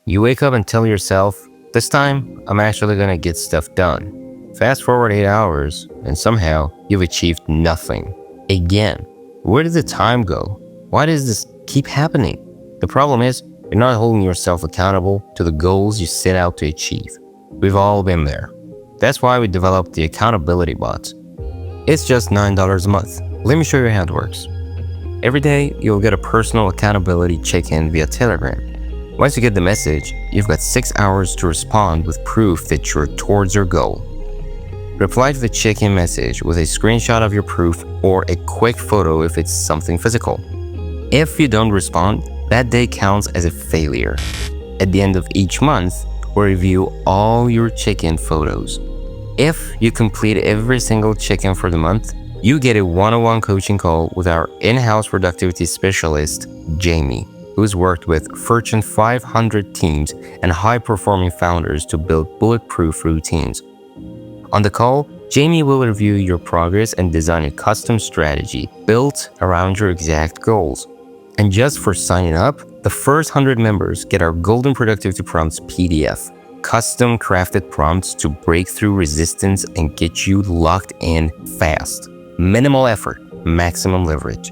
You wake up and tell yourself, this time I'm actually gonna get stuff done. Fast forward 8 hours, and somehow you've achieved nothing. Again, where did the time go? Why does this keep happening? The problem is, you're not holding yourself accountable to the goals you set out to achieve. We've all been there. That's why we developed the Accountability Bot. It's just $9 a month. Let me show you how it works. Every day, you'll get a personal accountability check-in via Telegram. Once you get the message, you've got 6 hours to respond with proof that you're towards your goal. Reply to the check-in message with a screenshot of your proof or a quick photo if it's something physical. If you don't respond, that day counts as a failure. At the end of each month, we'll review all your check-in photos. If you complete every single check-in for the month, you get a one-on-one coaching call with our in-house productivity specialist, Jamie, who's worked with Fortune 500 teams and high-performing founders to build bulletproof routines. On the call, Jamie will review your progress and design a custom strategy built around your exact goals. And just for signing up, the first 100 members get our Golden Productivity Prompts PDF, custom crafted prompts to break through resistance and get you locked in fast. Minimal effort, maximum leverage.